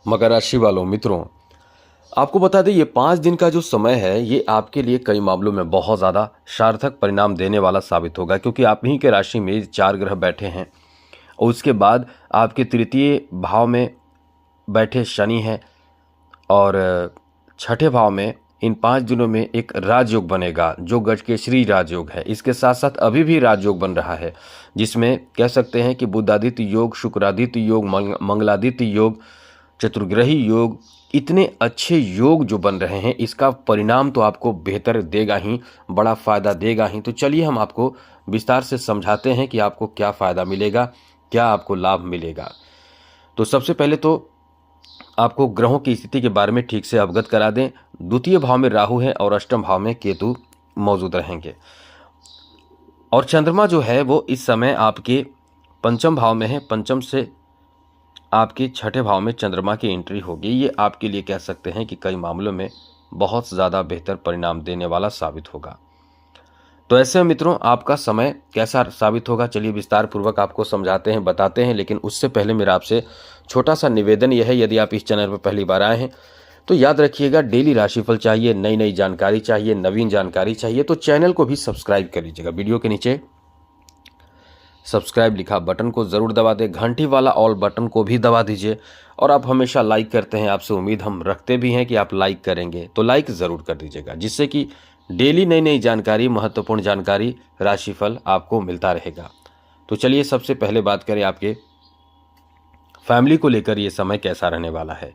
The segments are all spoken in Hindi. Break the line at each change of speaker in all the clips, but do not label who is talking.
मकर राशि वालों मित्रों, आपको बता दें ये 5 दिन का जो समय है ये आपके लिए कई मामलों में बहुत ज़्यादा सार्थक परिणाम देने वाला साबित होगा, क्योंकि आप ही के राशि में 4 ग्रह बैठे हैं और उसके बाद आपके तृतीय भाव में बैठे शनि हैं और छठे भाव में इन 5 दिनों में एक राजयोग बनेगा जो गजकेसरी राजयोग है। इसके साथ साथ अभी भी राजयोग बन रहा है, जिसमें कह सकते हैं कि बुधादित्य योग, शुक्रादित्य योग, मंगलादित्य योग, चतुर्ग्रही योग, इतने अच्छे योग जो बन रहे हैं, इसका परिणाम तो आपको बेहतर देगा ही, बड़ा फ़ायदा देगा ही। तो चलिए हम आपको विस्तार से समझाते हैं कि आपको क्या फ़ायदा मिलेगा, क्या आपको लाभ मिलेगा। तो सबसे पहले तो आपको ग्रहों की स्थिति के बारे में ठीक से अवगत करा दें। द्वितीय भाव में राहु है और अष्टम भाव में केतु मौजूद रहेंगे और चंद्रमा जो है वो इस समय आपके पंचम भाव में है। पंचम से आपके छठे भाव में चंद्रमा की एंट्री होगी। ये आपके लिए कह सकते हैं कि कई मामलों में बहुत ज़्यादा बेहतर परिणाम देने वाला साबित होगा। तो ऐसे में मित्रों आपका समय कैसा साबित होगा, चलिए विस्तार पूर्वक आपको समझाते हैं, बताते हैं। लेकिन उससे पहले मेरा आपसे छोटा सा निवेदन यह है, यदि आप इस चैनल पर पहली बार आए हैं तो याद रखिएगा, डेली राशिफल चाहिए, नई नई जानकारी चाहिए, नवीन जानकारी चाहिए तो चैनल को भी सब्सक्राइब कर लीजिएगा। वीडियो के नीचे सब्सक्राइब लिखा बटन को ज़रूर दबा दें, घंटी वाला ऑल बटन को भी दबा दीजिए। और आप हमेशा लाइक करते हैं, आपसे उम्मीद हम रखते भी हैं कि आप लाइक करेंगे, तो लाइक ज़रूर कर दीजिएगा, जिससे कि डेली नई नई जानकारी, महत्वपूर्ण जानकारी, राशिफल आपको मिलता रहेगा। तो चलिए सबसे पहले बात करें आपके फैमिली को लेकर ये समय कैसा रहने वाला है।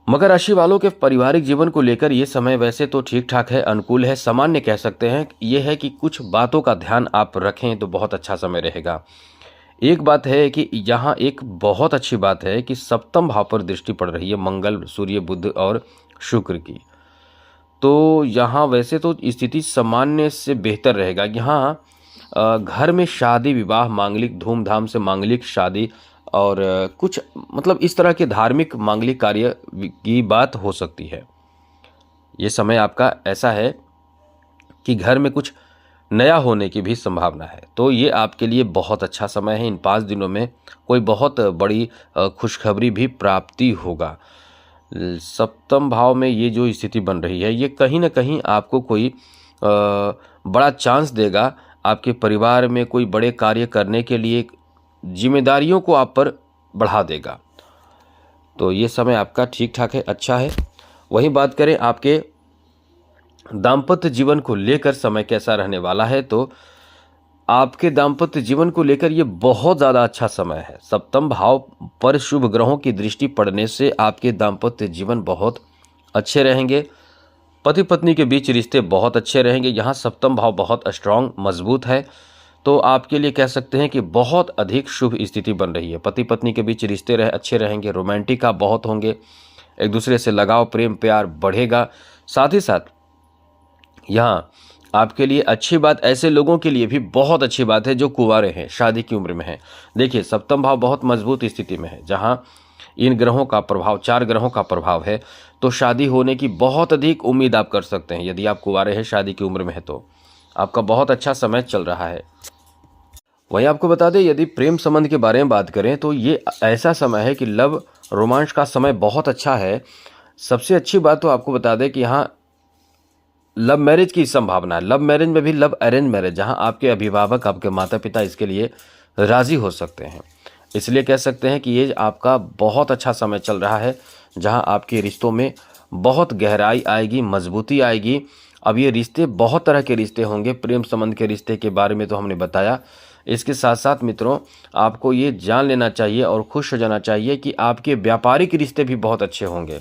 मकर राशि वालों के पारिवारिक जीवन को लेकर ये समय वैसे तो ठीक ठाक है, अनुकूल है, सामान्य कह सकते हैं। ये है कि कुछ बातों का ध्यान आप रखें तो बहुत अच्छा समय रहेगा। एक बात है कि यहाँ एक बहुत अच्छी बात है कि सप्तम भाव पर दृष्टि पड़ रही है मंगल, सूर्य, बुध और शुक्र की। तो यहाँ वैसे तो स्थिति सामान्य से बेहतर रहेगा। यहाँ घर में शादी विवाह, मांगलिक धूमधाम से मांगलिक शादी और कुछ मतलब इस तरह के धार्मिक मांगलिक कार्य की बात हो सकती है। ये समय आपका ऐसा है कि घर में कुछ नया होने की भी संभावना है, तो ये आपके लिए बहुत अच्छा समय है। इन 5 दिनों में कोई बहुत बड़ी खुशखबरी भी प्राप्ति होगा। सप्तम भाव में ये जो स्थिति बन रही है ये कहीं ना कहीं आपको कोई बड़ा चांस देगा। आपके परिवार में कोई बड़े कार्य करने के लिए जिम्मेदारियों को आप पर बढ़ा देगा। तो ये समय आपका ठीक ठाक है, अच्छा है। वहीं बात करें आपके दाम्पत्य जीवन को लेकर समय कैसा रहने वाला है, तो आपके दाम्पत्य जीवन को लेकर ये बहुत ज़्यादा अच्छा समय है। सप्तम भाव पर शुभ ग्रहों की दृष्टि पड़ने से आपके दाम्पत्य जीवन बहुत अच्छे रहेंगे। पति पत्नी के बीच रिश्ते बहुत अच्छे रहेंगे। यहाँ सप्तम भाव बहुत स्ट्रांग, मजबूत है, तो आपके लिए कह सकते हैं कि बहुत अधिक शुभ स्थिति बन रही है। पति पत्नी के बीच रिश्ते अच्छे रहेंगे, रोमांटिक आप बहुत होंगे, एक दूसरे से लगाव, प्रेम, प्यार बढ़ेगा। साथ ही साथ यहाँ आपके लिए अच्छी बात, ऐसे लोगों के लिए भी बहुत अच्छी बात है जो कुंवारे हैं, शादी की उम्र में हैं। देखिए सप्तम भाव बहुत मजबूत स्थिति में है, जहाँ इन ग्रहों का प्रभाव, 4 ग्रहों का प्रभाव है, तो शादी होने की बहुत अधिक उम्मीद आप कर सकते हैं। यदि आप कुंवारे हैं, शादी की उम्र में है, तो आपका बहुत अच्छा समय चल रहा है। वहीं आपको बता दें, यदि प्रेम संबंध के बारे में बात करें तो ये ऐसा समय है कि लव रोमांस का समय बहुत अच्छा है। सबसे अच्छी बात तो आपको बता दें कि यहाँ लव मैरिज की संभावना है। लव मैरिज में भी लव अरेंज मैरिज, जहाँ आपके अभिभावक, आपके माता पिता इसके लिए राज़ी हो सकते हैं। इसलिए कह सकते हैं कि ये आपका बहुत अच्छा समय चल रहा है, जहाँ आपके रिश्तों में बहुत गहराई आएगी, मजबूती आएगी। अब ये रिश्ते बहुत तरह के रिश्ते होंगे। प्रेम संबंध के रिश्ते के बारे में तो हमने बताया। इसके साथ साथ मित्रों आपको ये जान लेना चाहिए और खुश हो जाना चाहिए कि आपके व्यापारिक रिश्ते भी बहुत अच्छे होंगे।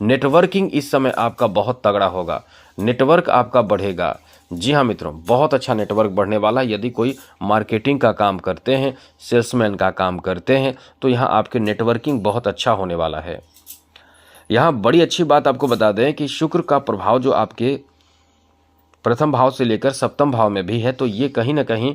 नेटवर्किंग इस समय आपका बहुत तगड़ा होगा, नेटवर्क आपका बढ़ेगा। जी हाँ मित्रों, बहुत अच्छा नेटवर्क बढ़ने वाला। यदि कोई मार्केटिंग का काम करते हैं, सेल्समैन का काम करते हैं, तो यहाँ आपके नेटवर्किंग बहुत अच्छा होने वाला है। यहाँ बड़ी अच्छी बात आपको बता दें कि शुक्र का प्रभाव जो आपके प्रथम भाव से लेकर सप्तम भाव में भी है, तो ये कहीं ना कहीं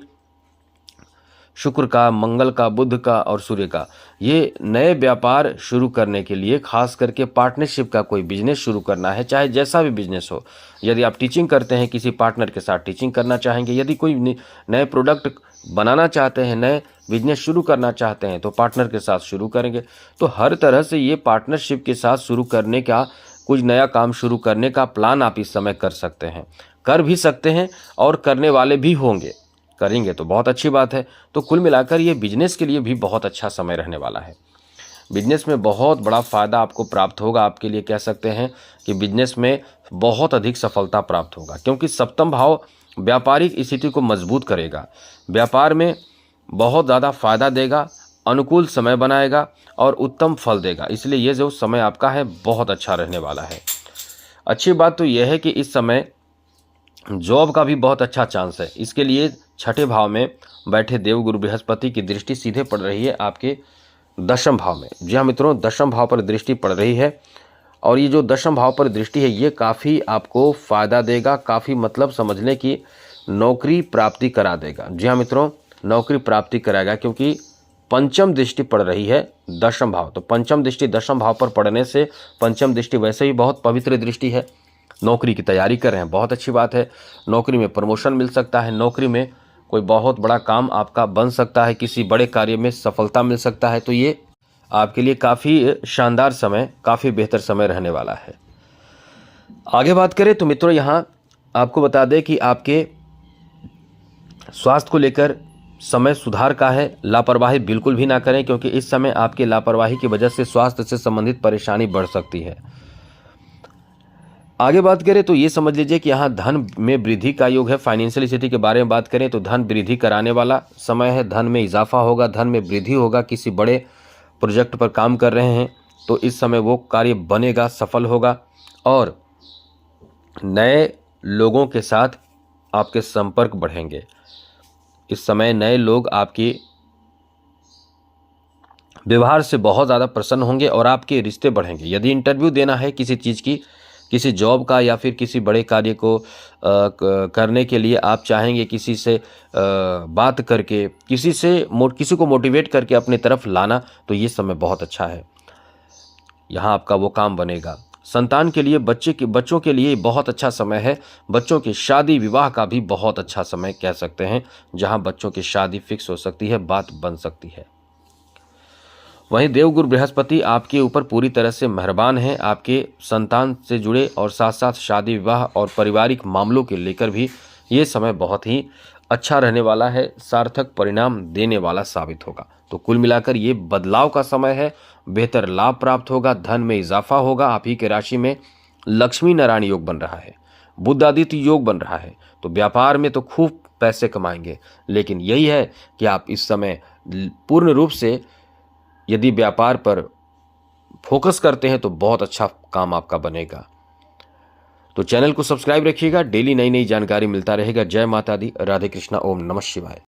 शुक्र का, मंगल का, बुध का और सूर्य का। ये नए व्यापार शुरू करने के लिए, खास करके पार्टनरशिप का कोई बिजनेस शुरू करना है, चाहे जैसा भी बिजनेस हो। यदि आप टीचिंग करते हैं, किसी पार्टनर के साथ टीचिंग करना चाहेंगे। यदि कोई नए प्रोडक्ट बनाना चाहते हैं, नए बिजनेस शुरू करना चाहते हैं, तो पार्टनर के साथ शुरू करेंगे। तो हर तरह से ये पार्टनरशिप के साथ शुरू करने का, कुछ नया काम शुरू करने का प्लान आप इस समय कर सकते हैं, कर भी सकते हैं और करने वाले भी होंगे। करेंगे तो बहुत अच्छी बात है। तो कुल मिलाकर ये बिजनेस के लिए भी बहुत अच्छा समय रहने वाला है। बिजनेस में बहुत बड़ा फ़ायदा आपको प्राप्त होगा। आपके लिए कह सकते हैं कि बिजनेस में बहुत अधिक सफलता प्राप्त होगा, क्योंकि सप्तम भाव व्यापारिक स्थिति को मजबूत करेगा, व्यापार में बहुत ज़्यादा फायदा देगा, अनुकूल समय बनाएगा और उत्तम फल देगा। इसलिए ये जो समय आपका है बहुत अच्छा रहने वाला है। अच्छी बात तो यह है कि इस समय जॉब का भी बहुत अच्छा चांस है। इसके लिए छठे भाव में बैठे देवगुरु बृहस्पति की दृष्टि सीधे पड़ रही है आपके दशम भाव में। जी हाँ मित्रों, दशम भाव पर दृष्टि पड़ रही है और ये जो दशम भाव पर दृष्टि है ये काफ़ी आपको फ़ायदा देगा, काफ़ी मतलब समझ लें कि नौकरी प्राप्ति करा देगा। जी हाँ मित्रों, नौकरी प्राप्ति कराएगा, क्योंकि पंचम दृष्टि पड़ रही है दशम भाव। तो पंचम दृष्टि दशम भाव पर पड़ने से, पंचम दृष्टि वैसे ही बहुत पवित्र दृष्टि है। नौकरी की तैयारी कर रहे हैं, बहुत अच्छी बात है। नौकरी में प्रमोशन मिल सकता है, नौकरी में कोई बहुत बड़ा काम आपका बन सकता है, किसी बड़े कार्य में सफलता मिल सकता है। तो ये आपके लिए काफ़ी शानदार समय, काफ़ी बेहतर समय रहने वाला है। आगे बात करें तो मित्रों, यहाँ आपको बता दें कि आपके स्वास्थ्य को लेकर समय सुधार का है। लापरवाही बिल्कुल भी ना करें, क्योंकि इस समय आपकी लापरवाही की वजह से स्वास्थ्य से संबंधित परेशानी बढ़ सकती है। आगे बात करें तो ये समझ लीजिए कि यहाँ धन में वृद्धि का योग है। फाइनेंशियल स्थिति के बारे में बात करें तो धन वृद्धि कराने वाला समय है, धन में इजाफा होगा, धन में वृद्धि होगा। किसी बड़े प्रोजेक्ट पर काम कर रहे हैं तो इस समय वो कार्य बनेगा, सफल होगा और नए लोगों के साथ आपके संपर्क बढ़ेंगे। इस समय नए लोग आपके व्यवहार से बहुत ज़्यादा प्रसन्न होंगे और आपके रिश्ते बढ़ेंगे। यदि इंटरव्यू देना है किसी चीज़ की, किसी जॉब का या फिर किसी बड़े कार्य को करने के लिए आप चाहेंगे किसी से बात करके, किसी को मोटिवेट करके अपनी तरफ लाना, तो ये समय बहुत अच्छा है। यहाँ आपका वो काम बनेगा। संतान के लिए, बच्चों के लिए बहुत अच्छा समय है। बच्चों की शादी विवाह का भी बहुत अच्छा समय कह सकते हैं, जहाँ बच्चों की शादी फिक्स हो सकती है, बात बन सकती है। वहीं देवगुरु बृहस्पति आपके ऊपर पूरी तरह से मेहरबान हैं। आपके संतान से जुड़े और साथ साथ शादी विवाह और पारिवारिक मामलों के लेकर भी ये समय बहुत ही अच्छा रहने वाला है, सार्थक परिणाम देने वाला साबित होगा। तो कुल मिलाकर ये बदलाव का समय है, बेहतर लाभ प्राप्त होगा, धन में इजाफा होगा। आप ही के राशि में लक्ष्मी नारायण योग बन रहा है, बुध आदित्य योग बन रहा है। तो व्यापार में तो खूब पैसे कमाएंगे, लेकिन यही है कि आप इस समय पूर्ण रूप से यदि व्यापार पर फोकस करते हैं तो बहुत अच्छा काम आपका बनेगा। तो चैनल को सब्सक्राइब रखिएगा, डेली नई नई जानकारी मिलता रहेगा। जय माता दी, राधे कृष्णा, ओम नमः शिवाय।